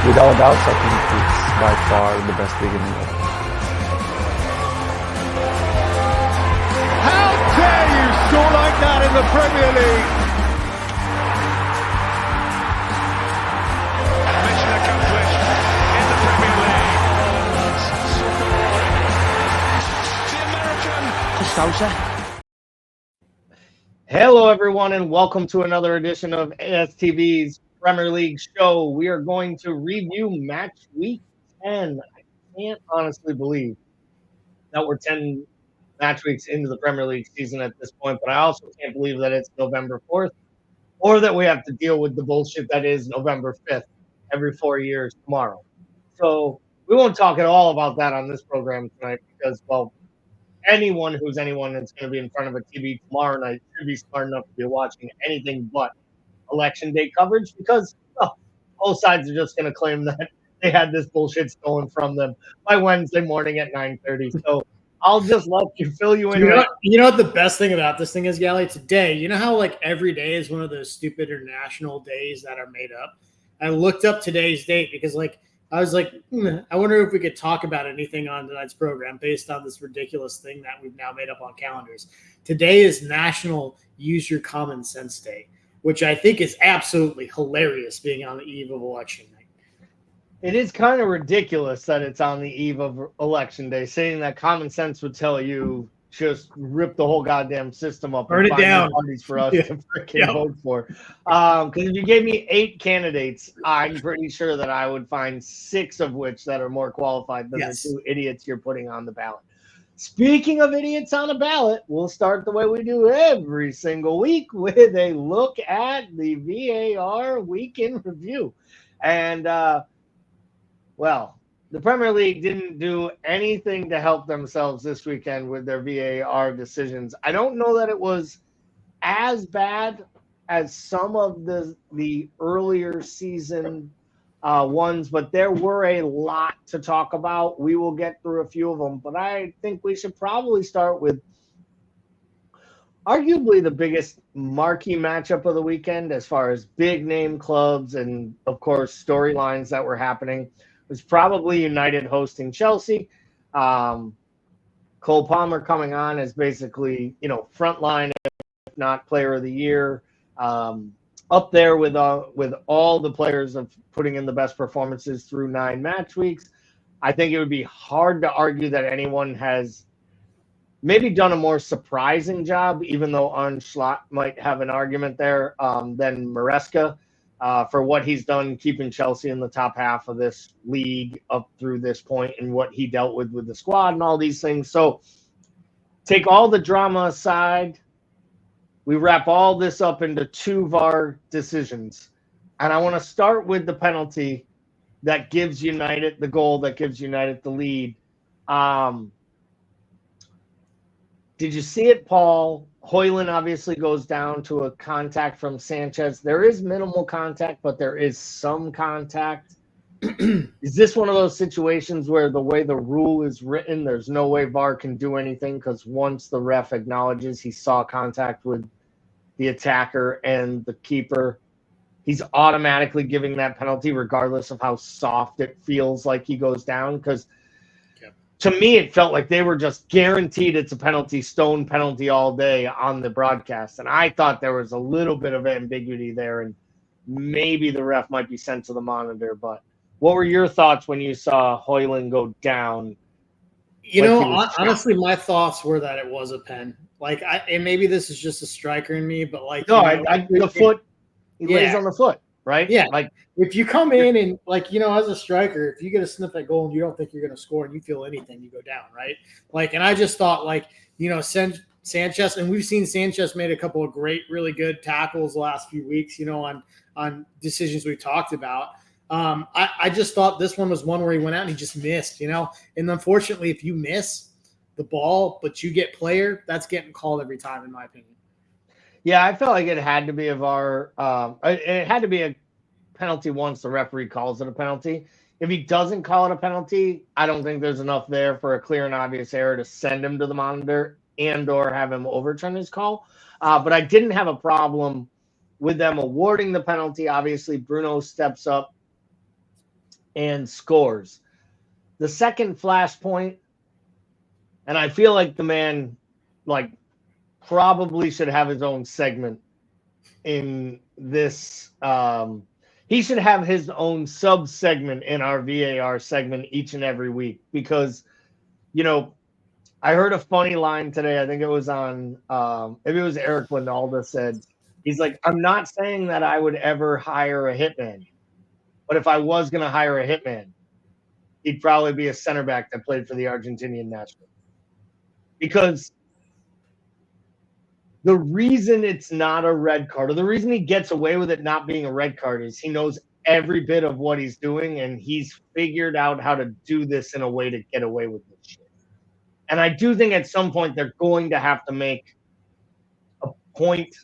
Without doubt, I think it's by far the best league in Europe. How dare you score like that in the Premier League? Mission accomplished in the Premier League. The American. Hello, everyone, and welcome to another edition of ASTV's Premier League show. We are going to review match week 10. I can't honestly believe that we're 10 match weeks into the Premier League season at this point, but I also can't believe that it's November 4th or that we have to deal with the bullshit that is November 5th every 4 years tomorrow. So we won't talk at all about that on this program tonight because, well, anyone that's going to be in front of a TV tomorrow night should be smart enough to be watching anything but election day coverage because, well, both sides are just going to claim that they had this bullshit stolen from them by Wednesday morning at 9:30. So I'll just let you fill you in. You know what the best thing about this thing is, Gally? Today, you know how like every day is one of those stupid international days that are made up? I looked up today's date because I was like, I wonder if we could talk about anything on tonight's program based on this ridiculous thing that we've now made up on calendars. Today is National Use Your Common Sense Day, which I think is absolutely hilarious being on the eve of election night. It is kind of ridiculous that it's on the eve of election day, saying that common sense would tell you just rip the whole goddamn system up Burn and it find down. parties for us to freaking vote for. Because if you gave me 8 candidates, I'm pretty sure that I would find 6 of which that are more qualified than the 2 idiots you're putting on the ballot. Speaking of idiots on a ballot, we'll start the way we do every single week with a look at the VAR week in review. And, well, the Premier League didn't do anything to help themselves this weekend with their VAR decisions. I don't know that it was as bad as some of the earlier season ones, but there were a lot to talk about. We will get through a few of them, but I think we should probably start with arguably the biggest marquee matchup of the weekend as far as big name clubs and, of course, storylines that were happening. Was probably United hosting Chelsea. Cole Palmer coming on as basically, frontline, if not player of the year, up there with all the players of putting in the best performances through 9 match weeks. I think it would be hard to argue that anyone has maybe done a more surprising job, even though Arne Slot might have an argument there, than Maresca. For what he's done keeping Chelsea in the top half of this league up through this point and what he dealt with the squad and all these things. So take all the drama aside. We wrap all this up into 2 VAR decisions. And I want to start with the penalty that gives United the goal, that gives United the lead. Did you see it, Paul? Højlund obviously goes down to a contact from Sanchez. There is minimal contact, but there is some contact. Is this one of those situations where the way the rule is written, there's no way VAR can do anything because once the ref acknowledges he saw contact with the attacker and the keeper, he's automatically giving that penalty regardless of how soft it feels like he goes down? Because to me, it felt like they were just guaranteed it's a penalty, stone penalty all day on the broadcast. And I thought there was a little bit of ambiguity there, and maybe the ref might be sent to the monitor. But what were your thoughts when you saw Højlund go down? Honestly, my thoughts were that it was a pen. And maybe this is just a striker in me, but the foot, he lays on the foot. Right? Yeah. If you come in and as a striker, if you get a sniff at goal and you don't think you're going to score and you feel anything, you go down, right? And I just thought Sanchez, and we've seen Sanchez made a couple of great, really good tackles the last few weeks, on decisions we talked about. I just thought this one was one where he went out and he just missed, and unfortunately, if you miss the ball, but you get player, that's getting called every time, in my opinion. Yeah, I felt like it had to be a VAR. It had to be a penalty once the referee calls it a penalty. If he doesn't call it a penalty, I don't think there's enough there for a clear and obvious error to send him to the monitor and or have him overturn his call. But I didn't have a problem with them awarding the penalty. Obviously, Bruno steps up and scores. The second flashpoint, and I feel like the man like probably should have his own segment in this. He should have his own sub segment in our VAR segment each and every week because, I heard a funny line today. I think it was on, maybe it was Eric Winalda said, he's like, I'm not saying that I would ever hire a hitman, but if I was going to hire a hitman, he'd probably be a center back that played for the Argentinian national. Because the reason it's not a red card, or the reason he gets away with it not being a red card, is he knows every bit of what he's doing, and he's figured out how to do this in a way to get away with this shit. And I do think at some point they're going to have to make a point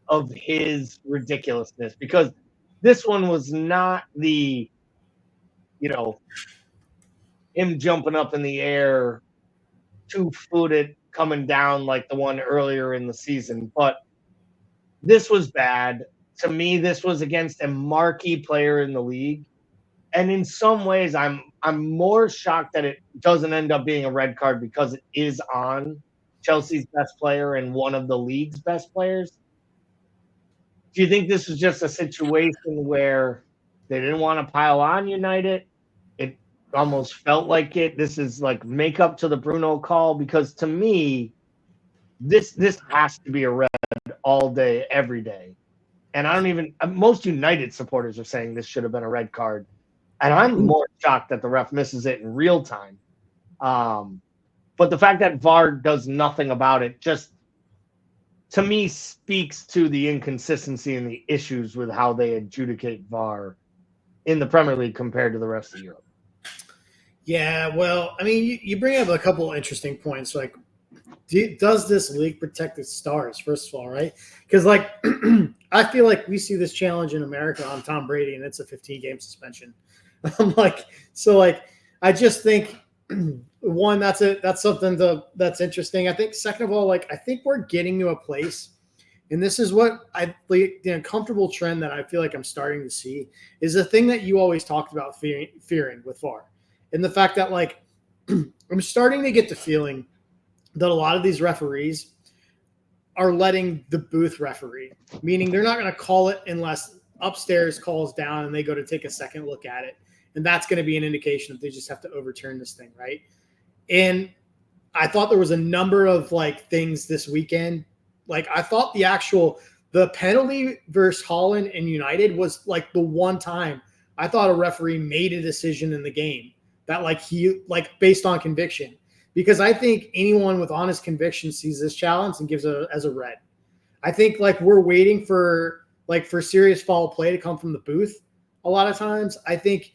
of his ridiculousness, because this one was not the, him jumping up in the air, 2-footed coming down like the one earlier in the season. But this was bad. To me, this was against a marquee player in the league. And in some ways, I'm more shocked that it doesn't end up being a red card because it is on Chelsea's best player and one of the league's best players. Do you think this was just a situation where they didn't want to pile on United? It almost felt like it. This is like make up to the Bruno call, because to me, this has to be a red all day, every day. And most United supporters are saying this should have been a red card. And I'm more shocked that the ref misses it in real time. But the fact that VAR does nothing about it just, to me, speaks to the inconsistency and the issues with how they adjudicate VAR in the Premier League compared to the rest of Europe. Yeah, well, I mean, you bring up a couple of interesting points. Like, does this league protect its stars, first of all, right? Because, like, I feel like we see this challenge in America on Tom Brady, and it's a 15-game suspension. I'm like, so, like, I just think, one, that's something that's interesting. I think, second of all, like, I think we're getting to a place, and this is what the uncomfortable trend that I feel like I'm starting to see is the thing that you always talked about fearing with VAR. And the fact that, like, I'm starting to get the feeling that a lot of these referees are letting the booth referee, meaning they're not going to call it unless upstairs calls down and they go to take a second look at it. And that's going to be an indication that they just have to overturn this thing, right? And I thought there was a number of, like, things this weekend. Like, I thought the penalty versus Holland and United was, like, the one time I thought a referee made a decision in the game that, like, based on conviction. Because I think anyone with honest conviction sees this challenge and gives it as a red. I think, like, we're waiting for serious foul play to come from the booth a lot of times. I think,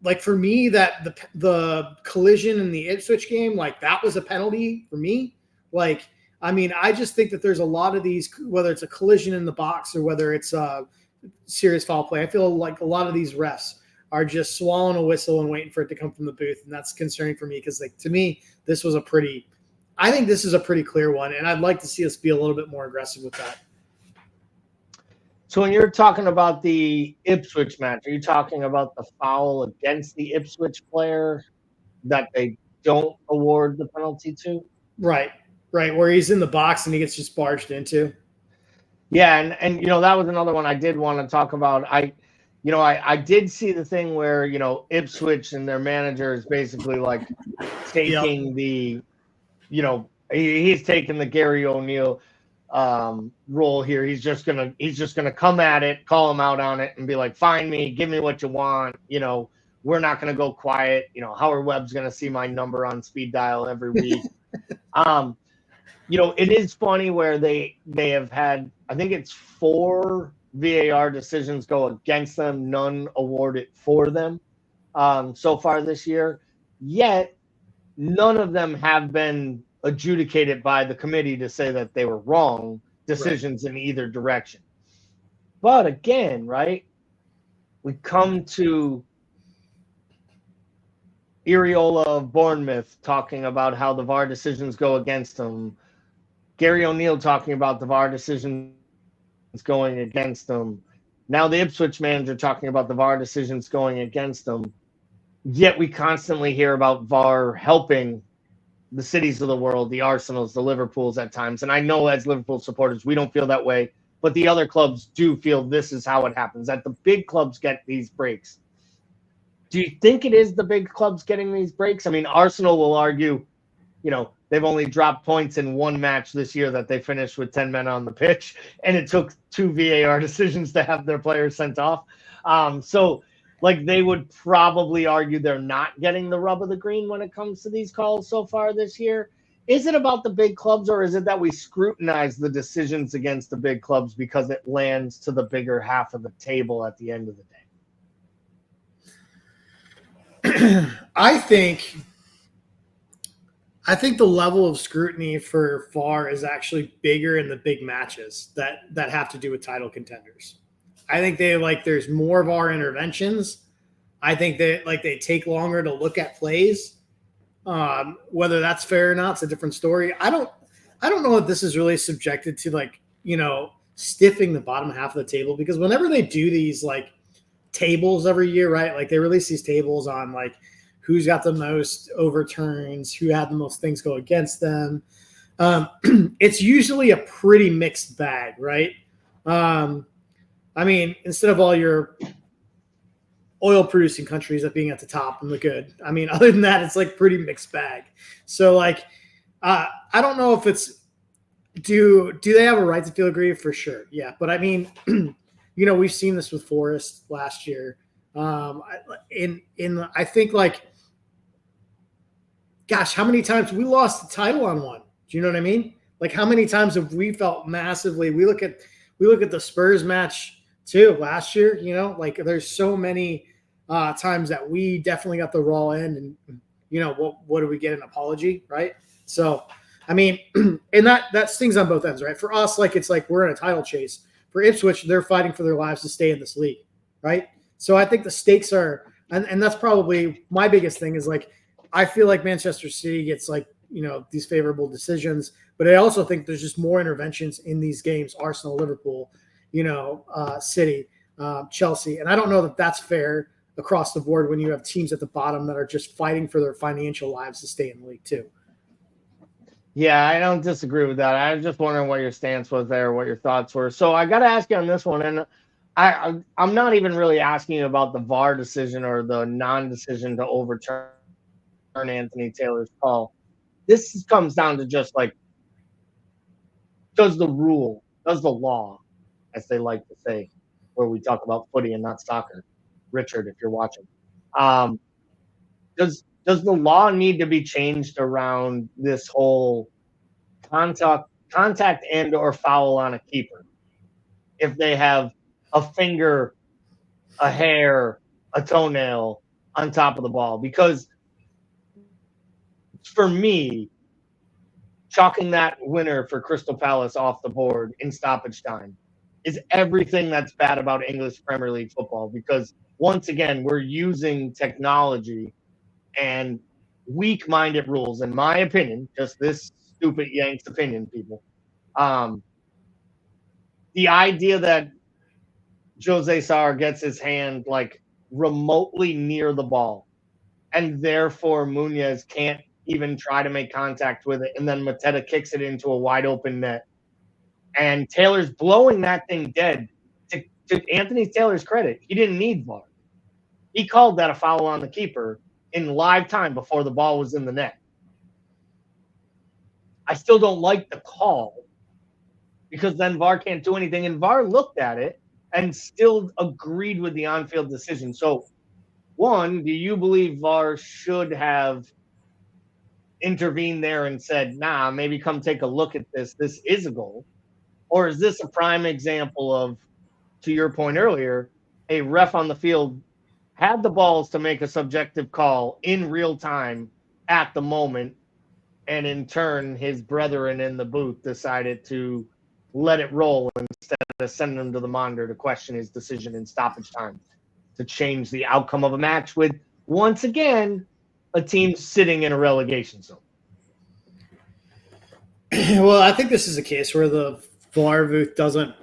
like, for me, that the collision in the Ipswich game, like, that was a penalty for me. Like, I mean, I just think that there's a lot of these, whether it's a collision in the box or whether it's a serious foul play, I feel like a lot of these refs are just swallowing a whistle and waiting for it to come from the booth. And that's concerning for me because, like, to me, I think this is a pretty clear one. And I'd like to see us be a little bit more aggressive with that. So when you're talking about the Ipswich match, are you talking about the foul against the Ipswich player that they don't award the penalty to? Right. Where he's in the box and he gets just barged into. Yeah. And that was another one I did want to talk about. I did see the thing where, Ipswich and their manager is basically, like, taking he's taking the Gary O'Neill role here. He's just gonna come at it, call him out on it, and be like, "Find me, give me what you want." We're not gonna go quiet. Howard Webb's gonna see my number on speed dial every week. It is funny where they have had, I think it's 4 VAR decisions go against them, none awarded for them so far this year. Yet none of them have been adjudicated by the committee to say that they were wrong decisions in either direction. But again, right, we come to Iriola of Bournemouth talking about how the VAR decisions go against them. Gary O'Neill talking about the VAR decisions going against them. Now the Ipswich manager talking about the VAR decisions going against them. Yet we constantly hear about VAR helping the cities of the world, the Arsenals, the Liverpools at times. And I know as Liverpool supporters, we don't feel that way, but the other clubs do feel this is how it happens, that the big clubs get these breaks. Do you think it is the big clubs getting these breaks? I mean, Arsenal will argue, they've only dropped points in one match this year that they finished with 10 men on the pitch, and it took 2 VAR decisions to have their players sent off. So they would probably argue they're not getting the rub of the green when it comes to these calls so far this year. Is it about the big clubs, or is it that we scrutinize the decisions against the big clubs because it lands to the bigger half of the table at the end of the day? I think the level of scrutiny for VAR is actually bigger in the big matches that have to do with title contenders. I think there's more VAR interventions. I think that they take longer to look at plays. Whether that's fair or not, it's a different story. I don't know if this is really subjected to stiffing the bottom half of the table, because whenever they do these tables every year, right? They release these tables on who's got the most overturns, who had the most things go against them. It's usually a pretty mixed bag, right? I mean, instead of all your oil-producing countries being at the top and the good, I mean, other than that, it's pretty mixed bag. So, I don't know if it's do they have a right to feel aggrieved? For sure, yeah. But I mean, we've seen this with Forest last year. I think gosh, how many times we lost the title on one? Do you know what I mean? How many times have we felt massively? We look at the Spurs match too last year. There's so many times that we definitely got the raw end, and what do we get? An apology, right? So, I mean, and that stings on both ends, right? For us, it's we're in a title chase. For Ipswich, they're fighting for their lives to stay in this league, right? So I think the stakes are, and that's probably my biggest thing is I feel like Manchester City gets these favorable decisions, but I also think there's just more interventions in these games. Arsenal, Liverpool, City, Chelsea, and I don't know that that's fair across the board when you have teams at the bottom that are just fighting for their financial lives to stay in the league too. Yeah, I don't disagree with that. I was just wondering what your stance was there, what your thoughts were. So I got to ask you on this one, and I'm not even really asking you about the VAR decision or the non-decision to overturn Anthony Taylor's call. This comes down to just does the law, as they like to say, where we talk about footy and not soccer. Richard, if you're watching, does the law need to be changed around this whole contact and or foul on a keeper if they have a finger, a hair, a toenail on top of the ball? Because for me, chalking that winner for Crystal Palace off the board in stoppage time is everything that's bad about English Premier League football, because once again, we're using technology and weak-minded rules, in my opinion, just this stupid Yanks opinion, people. The idea that Jose Sarr gets his hand remotely near the ball, and therefore Munoz can't even try to make contact with it, and then Mateta kicks it into a wide open net, and Taylor's blowing that thing dead. To Anthony Taylor's credit, he didn't need VAR. He called that a foul on the keeper in live time before the ball was in the net. I still don't like the call, because then VAR can't do anything, and VAR looked at it and still agreed with the on-field decision. So, one, do you believe VAR should have intervened there and said, nah, maybe come take a look at this. This is a goal. Or is this a prime example of, to your point earlier, a ref on the field had the balls to make a subjective call in real time at the moment, and in turn, his brethren in the booth decided to let it roll instead of sending him to the monitor to question his decision in stoppage time to change the outcome of a match with, once again, a team sitting in a relegation zone? Well, I think this is a case where the VAR booth doesn't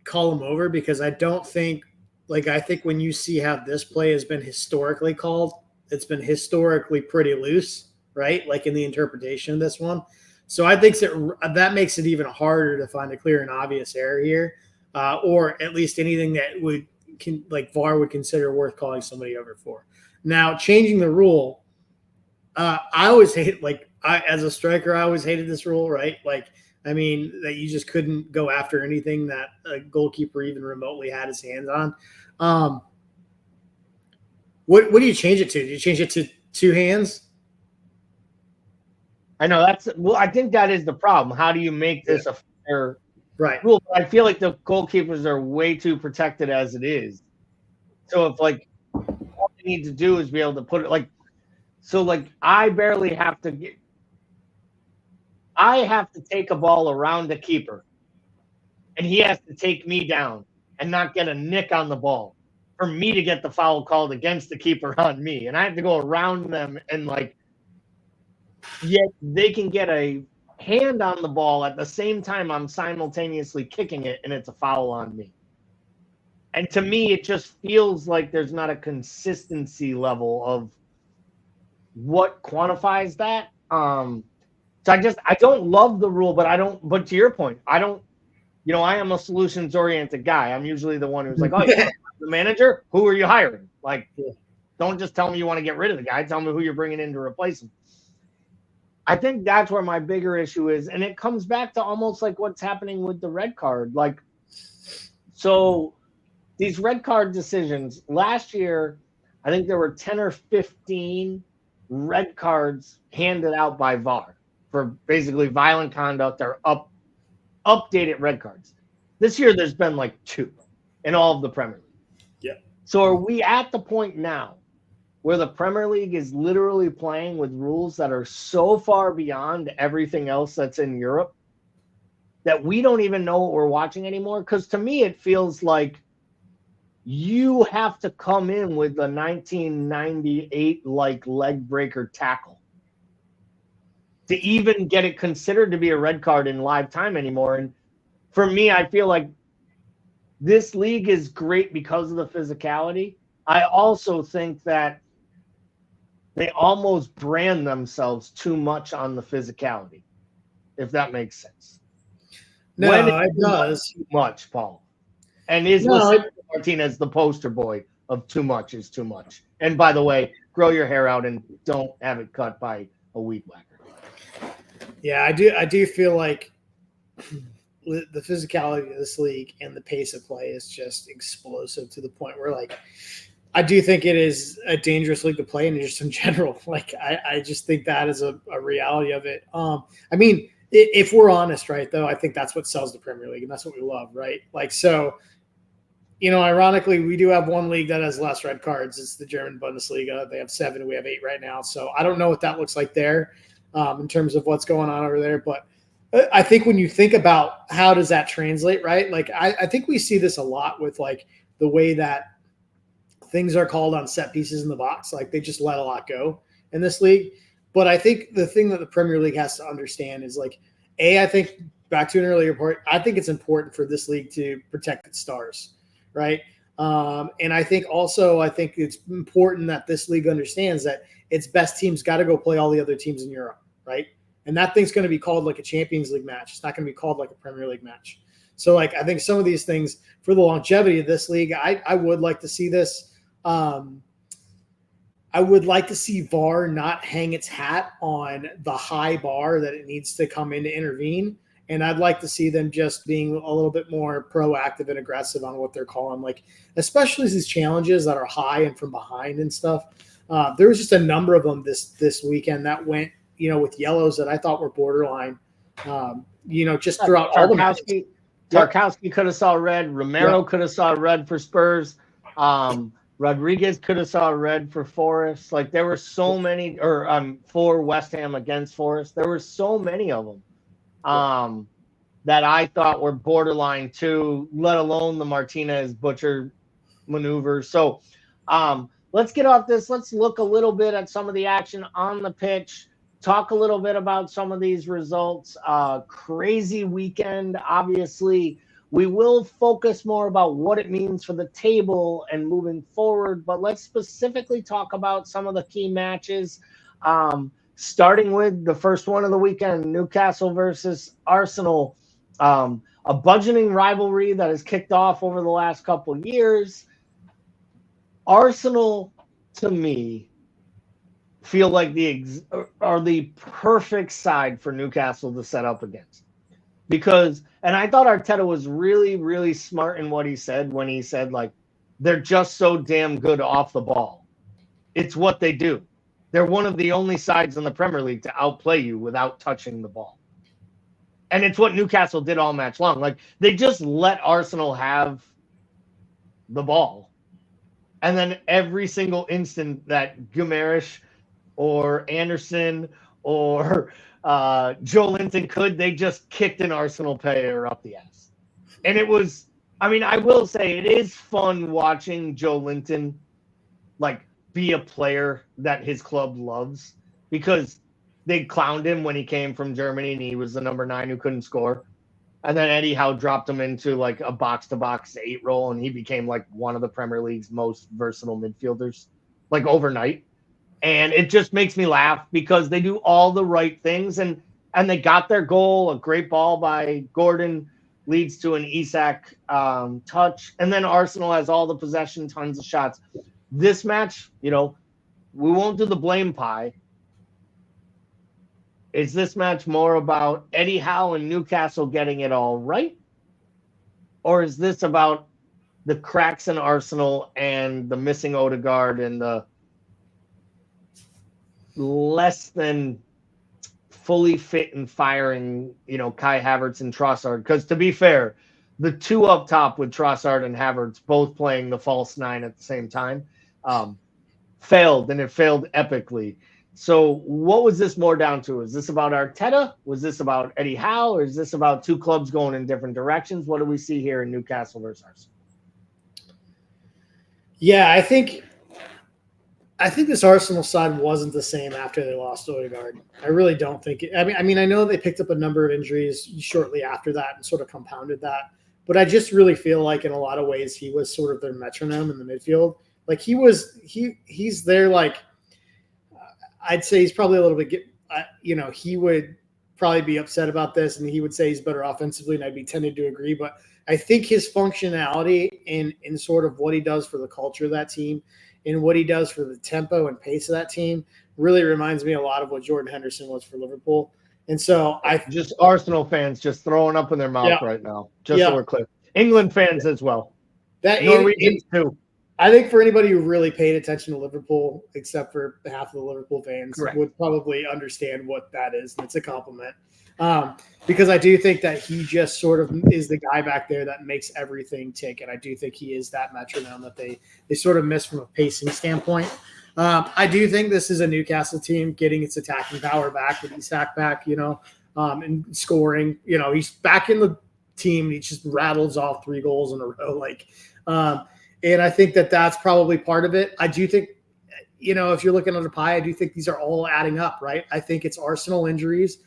call him over, because I don't think like I think when you see how this play has been historically called, it's been historically pretty loose, right? Like in the interpretation of this one. So I think that makes it even harder to find a clear and obvious error here, or at least anything that like VAR would consider worth calling somebody over for. Now, changing the rule, I always hate, as a striker, I always hated this rule, right? Like, I mean, that you just couldn't go after anything that a goalkeeper even remotely had his hands on. What do you change it to? Do you change it to 2 hands? I know I think that is the problem. How do you make this a fair rule? I feel like the goalkeepers are way too protected as it is. So if all they need to do is be able to put it I barely have to I have to take a ball around the keeper, and he has to take me down and not get a nick on the ball for me to get the foul called against the keeper on me. And I have to go around them and yet they can get a hand on the ball at the same time I'm simultaneously kicking it, and it's a foul on me. And to me, it just feels like there's not a consistency level of what quantifies that. So I don't love the rule, but to your point, I am a solutions oriented guy. I'm usually the one who's like, oh, yeah, the manager, who are you hiring? Don't just tell me you want to get rid of the guy. Tell me who you're bringing in to replace him. I think that's where my bigger issue is. And it comes back to almost like what's happening with the red card. So these red card decisions last year, I think there were 10 or 15 red cards handed out by VAR for basically violent conduct or updated red cards. This year, there's been 2 in all of the Premier League. Yeah. So are we at the point now where the Premier League is literally playing with rules that are so far beyond everything else that's in Europe that we don't even know what we're watching anymore? Because to me, it feels like you have to come in with the 1998 leg breaker tackle to even get it considered to be a red card in live time anymore. And for me, I feel like this league is great because of the physicality. I also think that they almost brand themselves too much on the physicality, if that makes sense. No, it does. Too much, Paul. And Martinez the poster boy of too much is too much. And by the way, grow your hair out and don't have it cut by a weed whacker. Yeah, I do feel like the physicality of this league and the pace of play is just explosive to the point where I do think it is a dangerous league to play in just in general. I just think that is a reality of it. I mean, if we're honest, right, though, I think that's what sells the Premier League and that's what we love, right? So, ironically, we do have one league that has less red cards. It's the German Bundesliga. They have 7. We have 8 right now. So I don't know what that looks like there in terms of what's going on over there. But I think when you think about how does that translate, right? I think we see this a lot with the way that things are called on set pieces in the box. They just let a lot go in this league. But I think the thing that the Premier League has to understand is I think back to an earlier point, I think it's important for this league to protect its stars. Right. And I think it's important that this league understands that its best teams got to go play all the other teams in Europe. Right. And that thing's going to be called a Champions League match. It's not going to be called a Premier League match. So I think some of these things for the longevity of this league, I would like to see this. I would like to see VAR not hang its hat on the high bar that it needs to come in to intervene. And I'd like to see them just being a little bit more proactive and aggressive on what they're calling, especially these challenges that are high and from behind and stuff. There was just a number of them this weekend that went, with yellows that I thought were borderline, just throughout all the matches. Tarkowski could have saw red. Romero could have saw red for Spurs. Rodriguez could have saw red for Forest. There were so many, or for West Ham against Forest. There were so many of them. That I thought were borderline too, let alone the Martinez butcher maneuver. So let's get off this. Let's look a little bit at some of the action on the pitch, talk a little bit about some of these results. Crazy weekend, obviously, We will focus more about what it means for the table and moving forward, but let's specifically talk about some of the key matches. Starting with the first one of the weekend, Newcastle versus Arsenal. A budgeting rivalry that has kicked off over the last couple of years. Arsenal, to me, feel like are the perfect side for Newcastle to set up against. Because, and I thought Arteta was really, really smart in what he said when he said, like, they're just so damn good off the ball. It's what they do. They're one of the only sides in the Premier League to outplay you without touching the ball. And it's what Newcastle did all match long. Like, they just let Arsenal have the ball. And then every single instant that Guimaraes or Anderson or Joe Linton could, they just kicked an Arsenal player up the ass. And it was, I mean, I will say it is fun watching Joe Linton, like, be a player that his club loves, because they clowned him when he came from Germany and he was the number 9 who couldn't score. And then Eddie Howe dropped him into like a box-to-box 8 role, and he became like one of the Premier League's most versatile midfielders, like overnight. And it just makes me laugh because they do all the right things, and they got their goal. A great ball by Gordon leads to an Isak touch, and then Arsenal has all the possession, tons of shots. This match, we won't do the blame pie. Is this match more about Eddie Howe and Newcastle getting it all right? Or is this about the cracks in Arsenal and the missing Odegaard and the less than fully fit and firing, Kai Havertz and Trossard? Because to be fair, the two up top with Trossard and Havertz both playing the false 9 at the same time failed, and it failed epically. So what was this more down to? Is this about Arteta? Was this about Eddie Howe? Or is this about two clubs going in different directions? What do we see here in Newcastle versus Arsenal? Yeah, I think this Arsenal side wasn't the same after they lost Odegaard. I really don't think it. I mean, I know they picked up a number of injuries shortly after that and sort of compounded that. But I just really feel like in a lot of ways he was sort of their metronome in the midfield. Like he's there, like, I'd say he's probably a little bit, he would probably be upset about this and he would say he's better offensively, and I'd be tended to agree. But I think his functionality in sort of what he does for the culture of that team and what he does for the tempo and pace of that team really reminds me a lot of what Jordan Henderson was for Liverpool. And so just Arsenal fans just throwing up in their mouth right now, so we're clear. England fans as well. Norwegians too. I think for anybody who really paid attention to Liverpool, except for half of the Liverpool fans, Correct, would probably understand what that is. And it's a compliment. Because I do think that he just sort of is the guy back there that makes everything tick. And I do think he is that metronome that they sort of miss from a pacing standpoint. I do think this is a Newcastle team getting its attacking power back with Isak back, and scoring. He's back in the team. He just rattles off 3 goals in a row. And I think that that's probably part of it. I do think, if you're looking at a pie, I do think these are all adding up, right? I think it's Arsenal injuries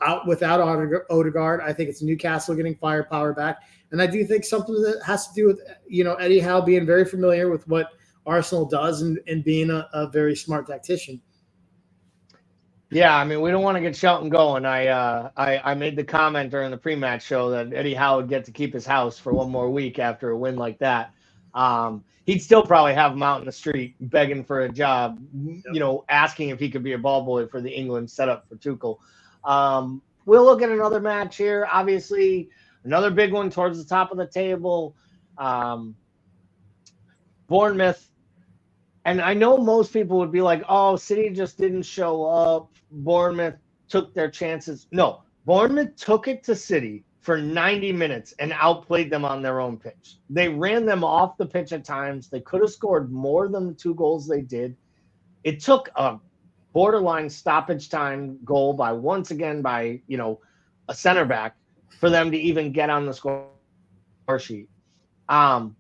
out without Odegaard. I think it's Newcastle getting firepower back. And I do think something that has to do with, Eddie Howe being very familiar with what Arsenal does and being a very smart tactician. Yeah, I mean, we don't want to get Shelton going. I made the comment during the pre-match show that Eddie Howe would get to keep his house for one more week after a win like that. He'd still probably have him out in the street begging for a job, asking if he could be a ball boy for the England setup for Tuchel. We'll look at another match here. Obviously, another big one towards the top of the table. Bournemouth. And I know most people would be like, oh, City just didn't show up. Bournemouth took their chances. No, Bournemouth took it to City for 90 minutes and outplayed them on their own pitch. They ran them off the pitch at times. They could have scored more than the 2 goals they did. It took a borderline stoppage time goal once again by a center back for them to even get on the score sheet. Talk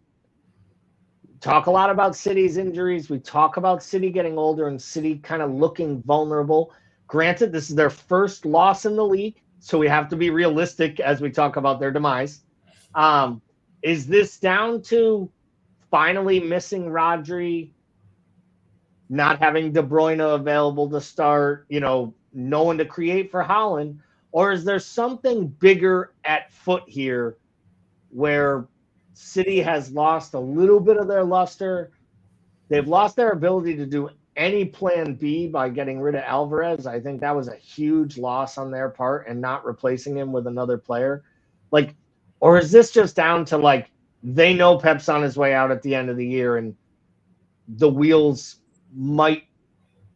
a lot about City's injuries. We talk about City getting older and City kind of looking vulnerable. Granted, this is their first loss in the league, so we have to be realistic as we talk about their demise. Is this down to finally missing Rodri, not having De Bruyne available to start, no one to create for Haaland? Or is there something bigger at foot here where City has lost a little bit of their luster? They've lost their ability to do any plan B by getting rid of Alvarez. I think that was a huge loss on their part, and not replacing him with another player. Or is this just down to they know Pep's on his way out at the end of the year and the wheels might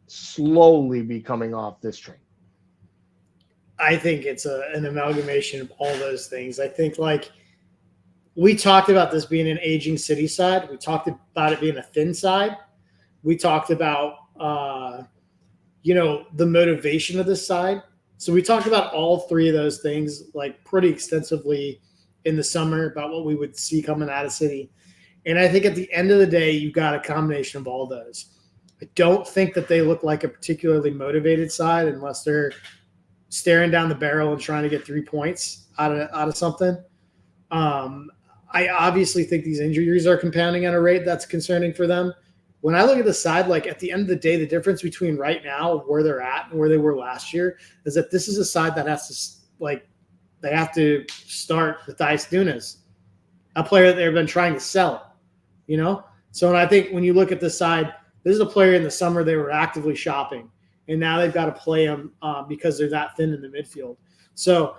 slowly be coming off this train? I think it's an amalgamation of all those things. I think we talked about this being an aging City side. We talked about it being a thin side. We talked about, the motivation of this side. So we talked about all three of those things pretty extensively in the summer about what we would see coming out of City. And I think at the end of the day, you've got a combination of all those. I don't think that they look like a particularly motivated side unless they're staring down the barrel and trying to get 3 points out of something. I obviously think these injuries are compounding at a rate that's concerning for them. When I look at the side, at the end of the day, the difference between right now, where they're at and where they were last year, is that this is a side that has to, they have to start with Dice Nunes, a player that they've been trying to sell, So I think when you look at the side, this is a player in the summer they were actively shopping, and now they've got to play him because they're that thin in the midfield. So,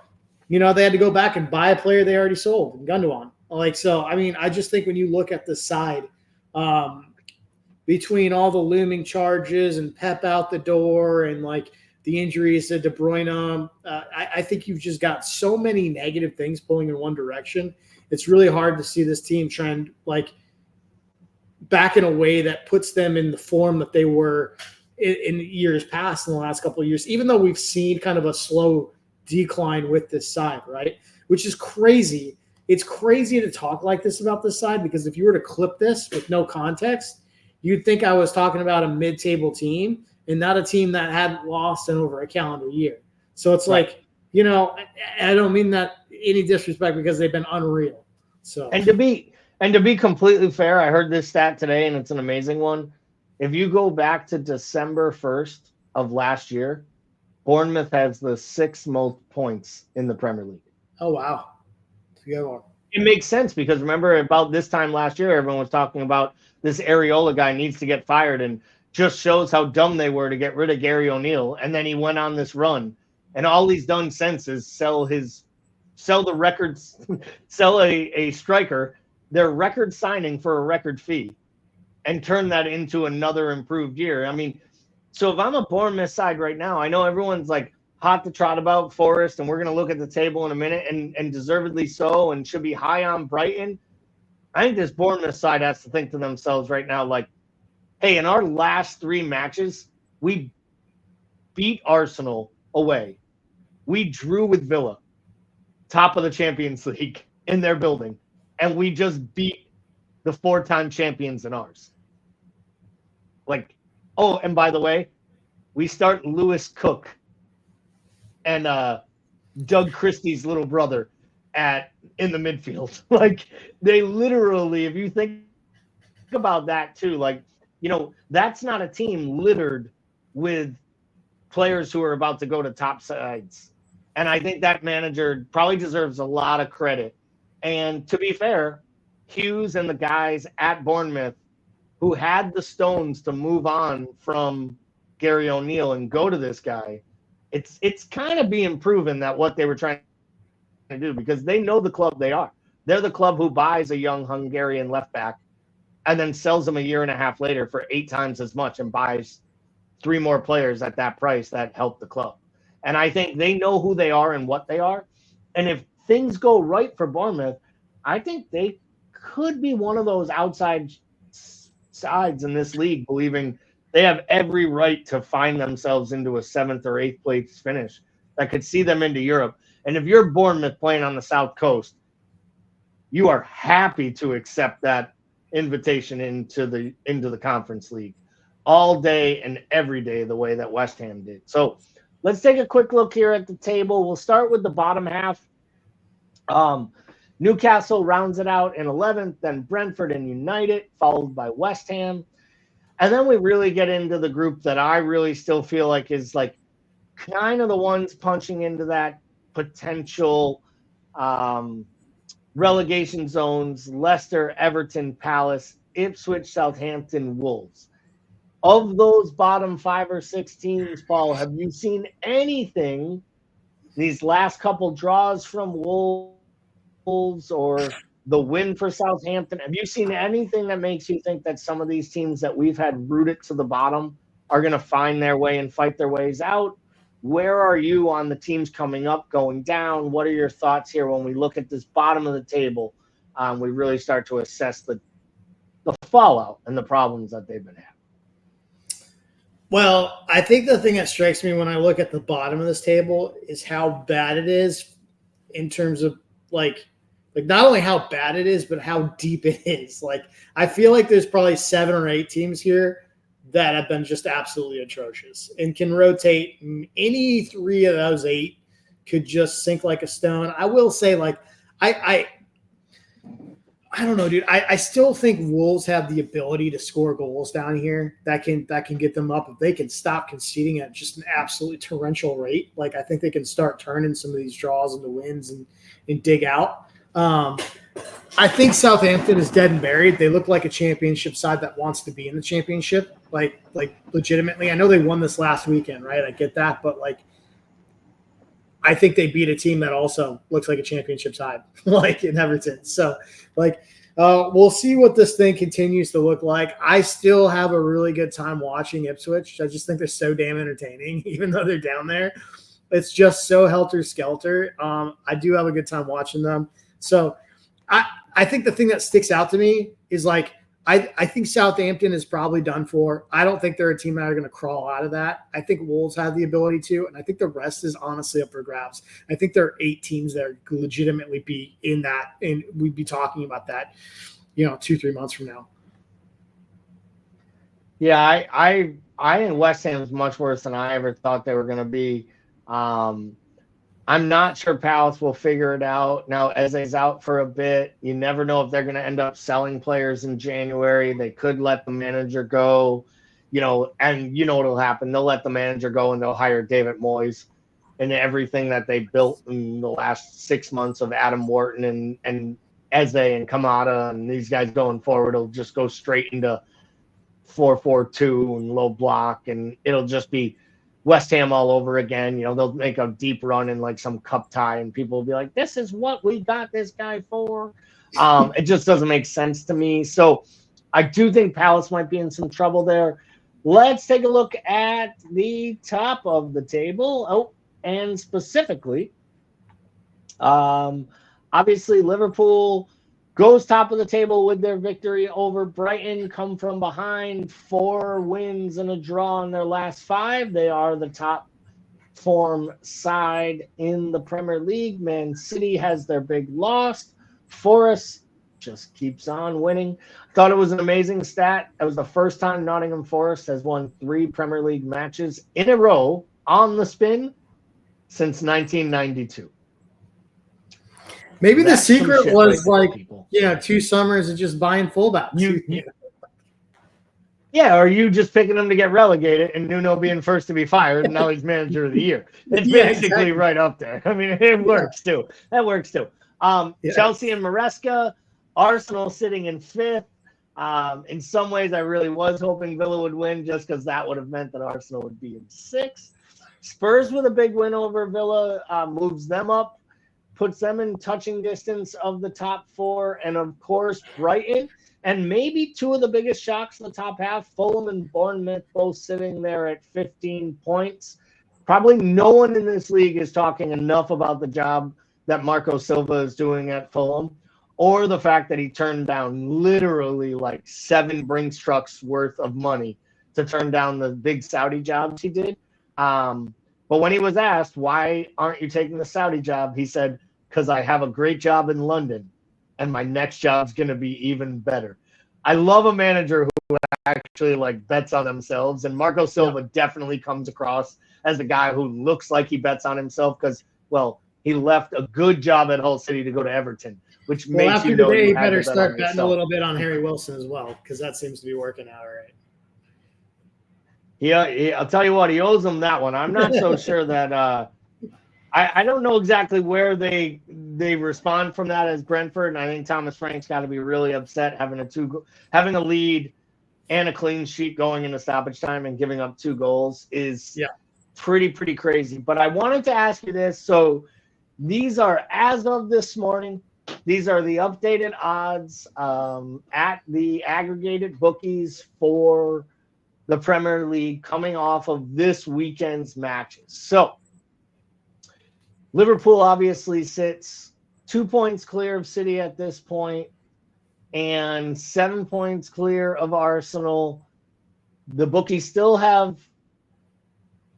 they had to go back and buy a player they already sold in Gundogan. I just think when you look at the side, between all the looming charges and Pep out the door and the injuries to De Bruyne, I think you've just got so many negative things pulling in one direction. It's really hard to see this team trend back in a way that puts them in the form that they were in years past, in the last couple of years, even though we've seen kind of a slow decline with this side, right? Which is crazy. It's crazy to talk like this about this side, because if you were to clip this with no context, you'd think I was talking about a mid-table team and not a team that hadn't lost in over a calendar year. So it's right. I don't mean that any disrespect, because they've been unreal. So and to be completely fair, I heard this stat today and it's an amazing one. If you go back to December 1st of last year, Bournemouth has the 6th most points in the Premier League. Oh, wow. It makes sense, because remember about this time last year, everyone was talking about this Areola guy needs to get fired, and just shows how dumb they were to get rid of Gary O'Neill. And then he went on this run, and all he's done since is sell the records, sell a striker, their record signing for a record fee, and turn that into another improved year. So if I'm a Bournemouth side right now, I know everyone's hot to trot about Forest, and we're going to look at the table in a minute, and deservedly so, and should be high on Brighton. I think this Bournemouth side has to think to themselves right now, hey, in our last 3 matches, we beat Arsenal away. We drew with Villa, top of the Champions League in their building, and we just beat the 4-time champions in ours. And by the way, we start Lewis Cook and Doug Christie's little brother in the midfield. They literally, if you think about that too, that's not a team littered with players who are about to go to top sides. And I think that manager probably deserves a lot of credit. And to be fair, Hughes and the guys at Bournemouth who had the stones to move on from Gary O'Neill and go to this guy, it's kind of being proven that what they were trying to do, because they know the club they are. They're the club who buys a young Hungarian left back and then sells them a year and a half later for 8 times as much and buys 3 more players at that price that help the club. And I think they know who they are and what they are. And if things go right for Bournemouth, I think they could be one of those outside sides in this league, believing they have every right to find themselves into a 7th or 8th place finish that could see them into Europe. And if you're Bournemouth playing on the South Coast, you are happy to accept that invitation into the Conference League all day and every day, the way that West Ham did. So let's take a quick look here at the table. We'll start with the bottom half. Newcastle rounds it out in 11th, then Brentford and United, followed by West Ham. And then we really get into the group that I really still feel like is like kind of the ones punching into that potential relegation zones: Leicester, Everton, Palace, Ipswich, Southampton, Wolves. Of those bottom 5 or 6 teams, Paul, have you seen anything these last couple draws from Wolves or the win for Southampton? Have you seen anything that makes you think that some of these teams that we've had rooted to the bottom are going to find their way and fight their ways out? Where are you on the teams coming up, going down? What are your thoughts here when we look at this bottom of the table? We really start to assess the fallout and the problems that they've been having. Well, I think the thing that strikes me when I look at the bottom of this table is how bad it is in terms of like not only how bad it is, but how deep it is. Like, I feel like there's probably 7 or 8 teams here that have been just absolutely atrocious and can rotate. Any 3 of those 8 could just sink like a stone. I will say, like, I don't know, dude. I still think Wolves have the ability to score goals down here that can get them up if they can stop conceding at just an absolutely torrential rate. Like, I think they can start turning some of these draws into wins and dig out. I think Southampton is dead and buried. They look like a championship side that wants to be in the championship, like legitimately. I know they won this last weekend, right? I get that, but like, I think they beat a team that also looks like a championship side, like in Everton. So, like, we'll see what this thing continues to look like. I still have a really good time watching Ipswich. I just think they're so damn entertaining, even though they're down there. It's just so helter-skelter. I do have a good time watching them. So, I think the thing that sticks out to me is, like, I think Southampton is probably done for. I don't think they're a team that are going to crawl out of that. I think Wolves have the ability to, and I think the rest is honestly up for grabs. I think there are 8 teams that could legitimately be in that, and we'd be talking about that, 2-3 months from now. Yeah, I think West Ham's much worse than I ever thought they were going to be. I'm not sure Palace will figure it out. Now, Eze's out for a bit. You never know if they're going to end up selling players in January. They could let the manager go, and what'll happen. They'll let the manager go and they'll hire David Moyes, and everything that they built in the last 6 months of Adam Wharton and Eze and Kamada and these guys going forward will just go straight into 4-4-2 and low block, and it'll just be West Ham all over again. They'll make a deep run in like some cup tie, and people will be like, "This is what we got this guy for." It just doesn't make sense to me. So I do think Palace might be in some trouble there. Let's take a look at the top of the table. Oh, and specifically, obviously Liverpool goes top of the table with their victory over Brighton, come from behind, 4 wins and a draw in their last 5. They are the top form side in the Premier League. Man City has their big loss. Forest just keeps on winning. Thought it was an amazing stat. It was the first time Nottingham Forest has won 3 Premier League matches in a row on the spin since 1992. Maybe that's the secret was like, 2 summers of just buying fullbacks. Yeah, or you just picking them to get relegated and Nuno being first to be fired, and now he's manager of the year. It's basically exactly right up there. I mean, it works too. That works too. Chelsea and Maresca, Arsenal sitting in 5th. In some ways, I really was hoping Villa would win just because that would have meant that Arsenal would be in 6th. Spurs with a big win over Villa moves them up, puts them in touching distance of the top 4. And, of course, Brighton and maybe 2 of the biggest shocks in the top half, Fulham and Bournemouth, both sitting there at 15 points. Probably no one in this league is talking enough about the job that Marco Silva is doing at Fulham, or the fact that he turned down literally like 7 Brinks trucks worth of money to turn down the big Saudi jobs he did. But when he was asked, why aren't you taking the Saudi job? He said, because I have a great job in London and my next job's going to be even better. I love a manager who actually like bets on themselves, and Marco Silva definitely comes across as a guy who looks like he bets on himself because, well, he left a good job at Hull City to go to Everton, which Well, makes after you know today, you you had better to bet start on betting a yourself. little bit on Harry Wilson as well, because that seems to be working out all right. Yeah, I'll tell you what, he owes them that one. I'm not so sure that I don't know exactly where they respond from that as Brentford, and I think Thomas Frank's got to be really upset having a lead and a clean sheet going into stoppage time and giving up 2 goals is pretty crazy. But I wanted to ask you this. So these are, as of this morning, these are the updated odds at the aggregated bookies for the Premier League coming off of this weekend's matches. So Liverpool obviously sits 2 points clear of City at this point and 7 points clear of Arsenal. The bookies still have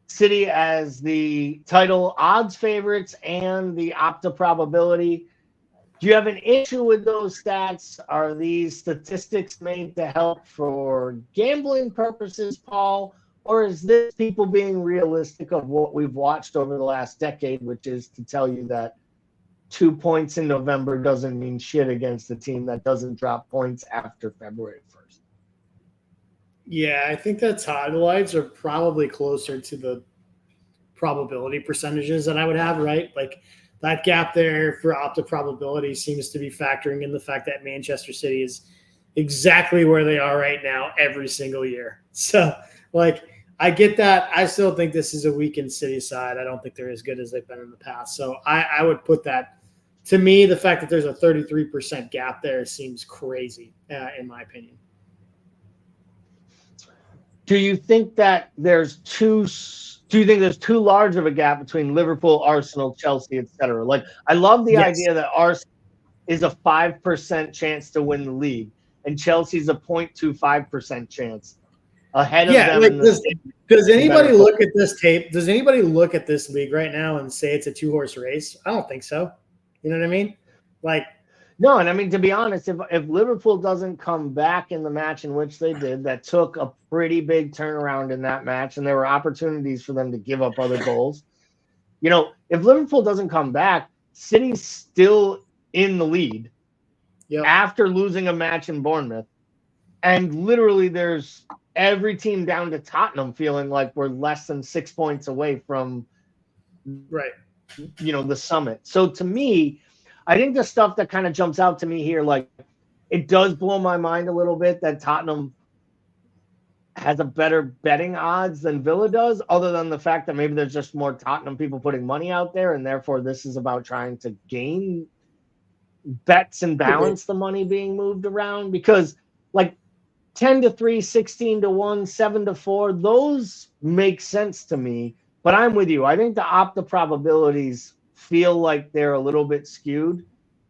City as the title odds favorites and the Opta probability. Do you have an issue with those stats? Are these statistics made to help for gambling purposes, Paul? Or is this people being realistic of what we've watched over the last decade, which is to tell you that 2 points in November doesn't mean shit against a team that doesn't drop points after February 1st? Yeah, I think that title odds are probably closer to the probability percentages that I would have, right? Like that gap there for Opta probability seems to be factoring in the fact that Manchester City is exactly where they are right now every single year. So, like, I get that. I still think this is a weakened City side. I don't think they're as good as they've been in the past. So I would put that, to me, the fact that there's a 33% gap there seems crazy, in my opinion. Do you think that there's too large of a gap between Liverpool, Arsenal, Chelsea, etc.? Like, I love the idea that Arsenal is a 5% chance to win the league, and Chelsea's a 0.25% chance ahead of them. Like, does anybody look at this tape? Does anybody look at this league right now and say it's a 2-horse race? I don't think so. You know what I mean? Like, no, and I mean, to be honest, if Liverpool doesn't come back in the match in which they did, that took a pretty big turnaround in that match, and there were opportunities for them to give up other goals. You know, if Liverpool doesn't come back, City's still in the lead after losing a match in Bournemouth. And literally there's every team down to Tottenham feeling like we're less than 6 points away from the summit. So to me, I think the stuff that kind of jumps out to me here, like, it does blow my mind a little bit that Tottenham has a better betting odds than Villa does, other than the fact that maybe there's just more Tottenham people putting money out there, and therefore this is about trying to gain bets and balance the money being moved around. Because, like, 10-3, 16-1, 7-4, those make sense to me. But I'm with you. I think the Opta probabilities feel like they're a little bit skewed.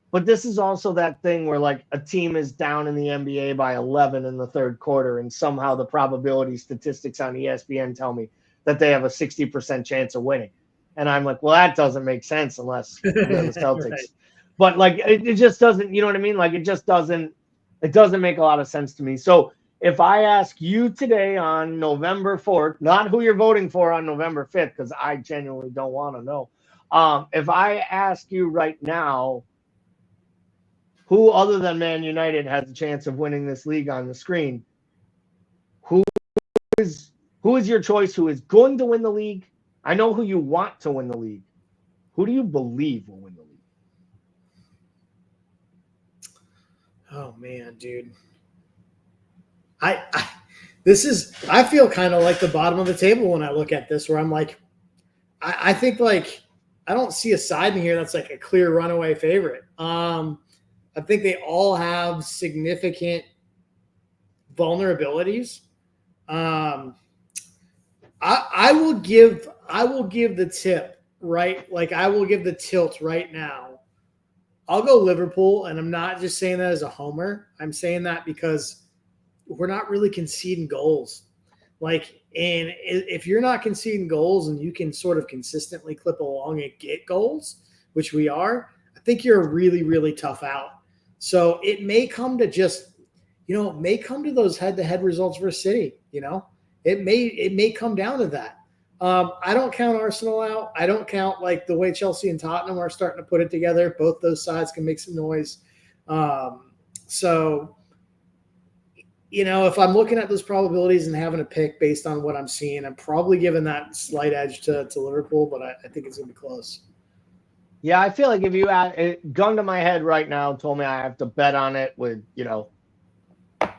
But this is also that thing where, like, a team is down in the NBA by 11 in the third quarter, and somehow the probability statistics on ESPN tell me that they have a 60% chance of winning. And I'm like, well, that doesn't make sense unless they're the Celtics. But, like, it just doesn't, you know what I mean? Like, it doesn't make a lot of sense to me. So if I ask you today on November 4th, not who you're voting for on November 5th, because I genuinely don't want to know. If I ask you right now, who other than Man United has a chance of winning this league on the screen, who is your choice? Who is going to win the league? I know who you want to win the league. Who do you believe will win the league? Oh man, dude. I feel kind of like the bottom of the table when I look at this, where I'm like, I think, like, I don't see a side in here that's like a clear runaway favorite. I think they all have significant vulnerabilities. I will give the tip, right? Like, I will give the tilt right now. I'll go Liverpool, and I'm not just saying that as a homer. I'm saying that because we're not really conceding goals. Like, and if you're not conceding goals and you can sort of consistently clip along and get goals, which we are, I think you're a really, really tough out. So it may come to just, it may come to those head-to-head results for City. It may come down to that. I don't count Arsenal out. I don't count like the way Chelsea and Tottenham are starting to put it together. Both those sides can make some noise. So, if I'm looking at those probabilities and having a pick based on what I'm seeing, I'm probably giving that slight edge to Liverpool, but I think it's going to be close. Yeah, I feel like if you had it, gun to my head right now, told me I have to bet on it with,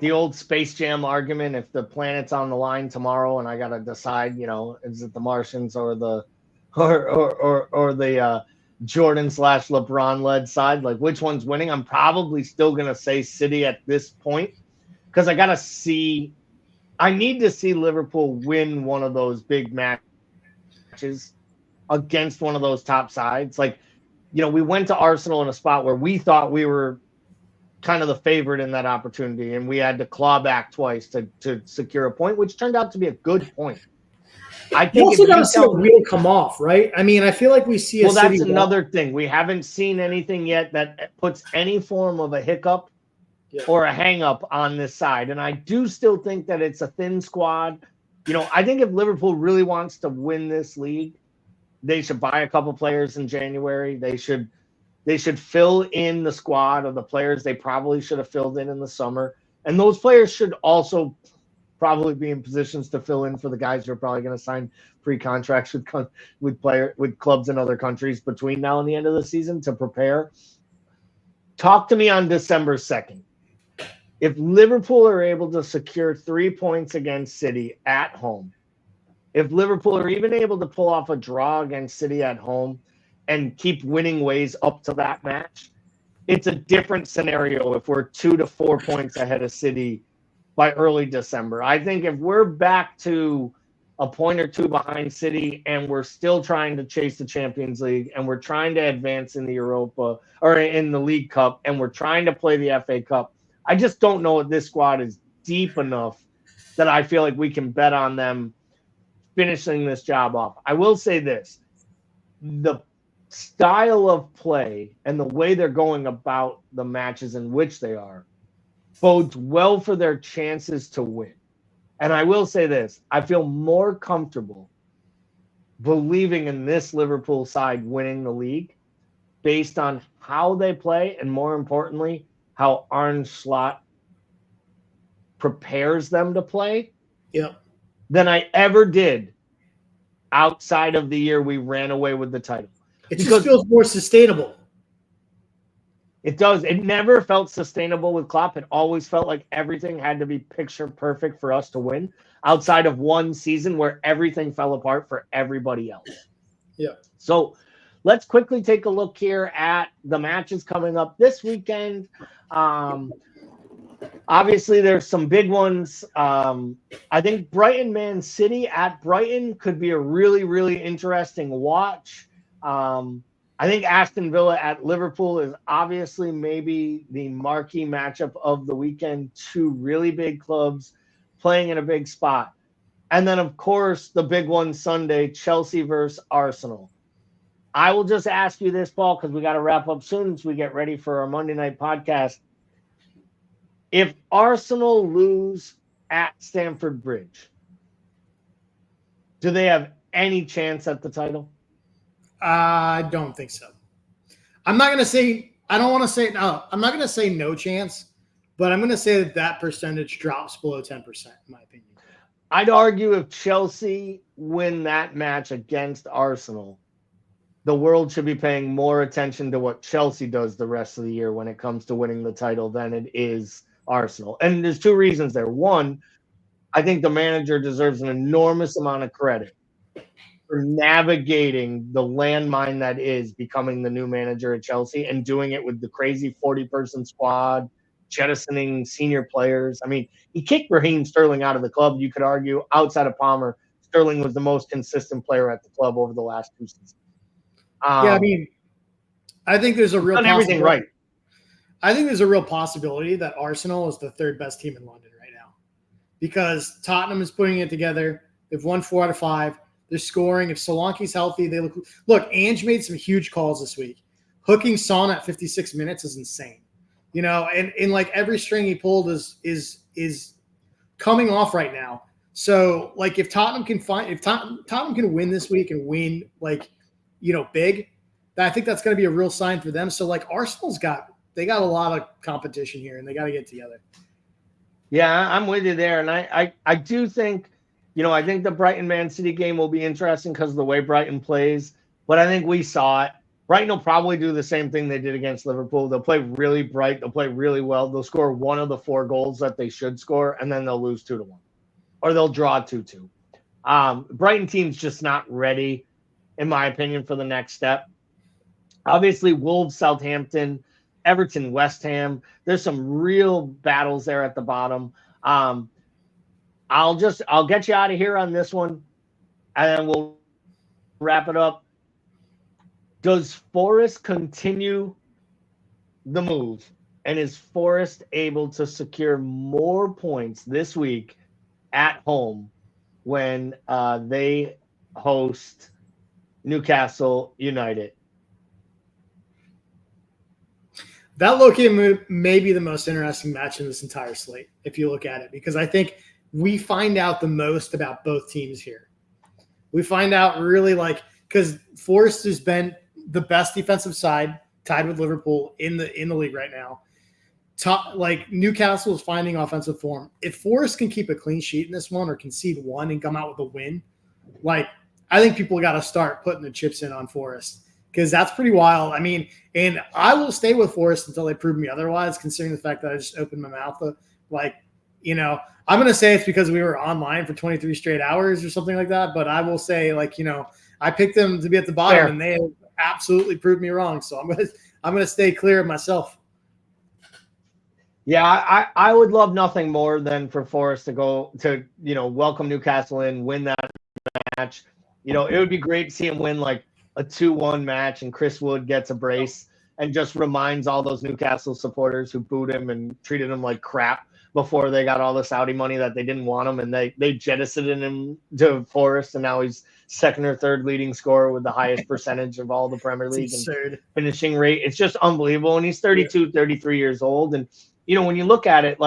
the old Space Jam argument. If the planet's on the line tomorrow and I got to decide, is it the Martians or the Jordan/LeBron led side, like which one's winning? I'm probably still going to say City at this point because I need to see Liverpool win one of those big matches against one of those top sides. Like, we went to Arsenal in a spot where we thought we were kind of the favorite in that opportunity, and we had to claw back twice to secure a point, which turned out to be a good point. I think you also got to see a wheel come off, right? I mean, I feel like we see well, that's another thing. We haven't seen anything yet that puts any form of a hiccup or a hang up on this side. And I do still think that it's a thin squad. I think if Liverpool really wants to win this league, they should buy a couple players in January. They should fill in the squad of the players they probably should have filled in the summer. And those players should also probably be in positions to fill in for the guys who are probably going to sign pre-contracts with clubs in other countries between now and the end of the season to prepare. Talk to me on December 2nd. If Liverpool are able to secure 3 points against City at home, if Liverpool are even able to pull off a draw against City at home and keep winning ways up to that match, it's a different scenario if we're 2 to 4 points ahead of City by early December. I think if we're back to a point or two behind City and we're still trying to chase the Champions League and we're trying to advance in the Europa or in the League Cup and we're trying to play the FA Cup, I just don't know if this squad is deep enough that I feel like we can bet on them finishing this job off. I will say this. The style of play and the way they're going about the matches in which they are bodes well for their chances to win. And I will say this. I feel more comfortable believing in this Liverpool side winning the league based on how they play and, more importantly, how Arne Slot prepares them to play than I ever did outside of the year we ran away with the title. It just feels more sustainable. It does. It never felt sustainable with Klopp. It always felt like everything had to be picture perfect for us to win outside of one season where everything fell apart for everybody else. Yeah. So let's quickly take a look here at the matches coming up this weekend. Obviously, there's some big ones. I think Brighton Man City at Brighton could be a really, really interesting watch. I think Aston Villa at Liverpool is obviously maybe the marquee matchup of the weekend. Two really big clubs playing in a big spot. And then, of course, the big one Sunday, Chelsea versus Arsenal. I will just ask you this, Paul, because we got to wrap up soon as we get ready for our Monday night podcast. If Arsenal lose at Stamford Bridge, do they have any chance at the title? I don't think so. I'm not going to say – I don't want to say – no, I'm not going to say no chance, but I'm going to say that percentage drops below 10%, in my opinion. I'd argue if Chelsea win that match against Arsenal, the world should be paying more attention to what Chelsea does the rest of the year when it comes to winning the title than it is Arsenal. And there's two reasons there. One, I think the manager deserves an enormous amount of credit for navigating the landmine that is becoming the new manager at Chelsea and doing it with the crazy 40-person squad, jettisoning senior players. I mean, he kicked Raheem Sterling out of the club. You could argue outside of Palmer, Sterling was the most consistent player at the club over the last 2 seasons. I mean, I think there's a real done everything right. I think there's a real possibility that Arsenal is the third best team in London right now because Tottenham is putting it together. They've won 4 out of 5. They're scoring. If Solanke's healthy, they look. Ange made some huge calls this week. Hooking Son at 56 minutes is insane, and like every string he pulled is coming off right now. So, like, if Tottenham can win this week and win, like, big, I think that's going to be a real sign for them. So, like, Arsenal's got a lot of competition here, and they got to get together. Yeah, I'm with you there, and I do think, I think the Brighton Man City game will be interesting because of the way Brighton plays. But I think we saw it. Brighton will probably do the same thing they did against Liverpool. They'll play really bright. They'll play really well. They'll score one of the 4 goals that they should score, and then they'll lose 2-1, or they'll draw 2-2. Brighton team's just not ready, in my opinion, for the next step. Obviously, Wolves, Southampton, Everton, West Ham. There's some real battles there at the bottom. I'll get you out of here on this one, and then we'll wrap it up. Does Forest continue the move? And is Forest able to secure more points this week at home when they host Newcastle United? That low game may be the most interesting match in this entire slate, if you look at it, because I think we find out the most about both teams here. We find out really, because Forest has been the best defensive side, tied with Liverpool in the league right now. Newcastle is finding offensive form. If Forest can keep a clean sheet in this one or concede one and come out with a win, I think people got to start putting the chips in on Forest, because that's pretty wild. I mean, and I will stay with Forest until they prove me otherwise, considering the fact that I just opened my mouth. I'm going to say it's because we were online for 23 straight hours or something like that. But I will say, I picked them to be at the bottom, Fair. and they have absolutely proved me wrong. So I'm going to stay clear of myself. Yeah, I would love nothing more than for Forest to go to, welcome Newcastle in, win that match. It would be great to see him win a 2-1 match and Chris Wood gets a brace and just reminds all those Newcastle supporters who booed him and treated him like crap before they got all the Saudi money that they didn't want him, and they jettisoned him to Forest, and now he's second or third leading scorer with the highest percentage of all the Premier League and finishing rate. It's just unbelievable. And he's 32, 33 years old. And, when you look at it,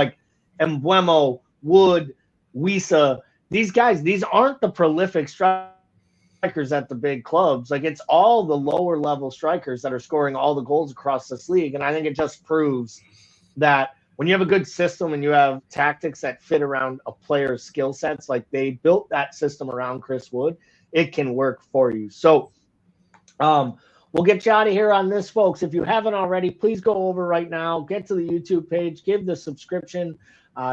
Mbeumo, Wood, Wisa, these guys, these aren't the prolific strikers at the big clubs. It's all the lower level strikers that are scoring all the goals across this league. And I think it just proves that when you have a good system and you have tactics that fit around a player's skill sets, like they built that system around Chris Wood, it can work for you. So we'll get you out of here on this, folks. If you haven't already, please go over right now, get to the YouTube page, give the subscription,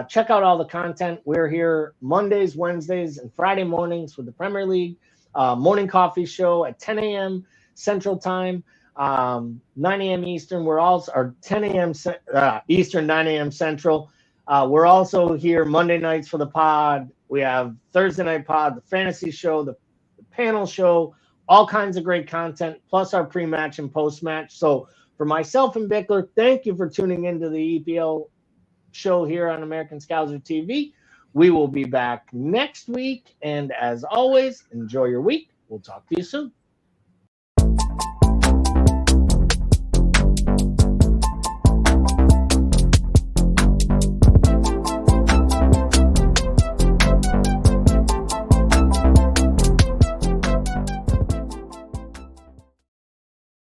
check out all the content. We're here Mondays, Wednesdays, and Friday mornings with the Premier League morning coffee show at 10 a.m. Central Time. 9 a.m. Eastern. We're also, or 10 a.m. Eastern, 9 a.m. Central. We're also here Monday nights for the pod. We have Thursday night pod, the fantasy show, the panel show, all kinds of great content, plus our pre-match and post-match. So for myself and Bickler, thank you for tuning into the EPL show here on American Scouser TV. We will be back next week. And as always, enjoy your week. We'll talk to you soon.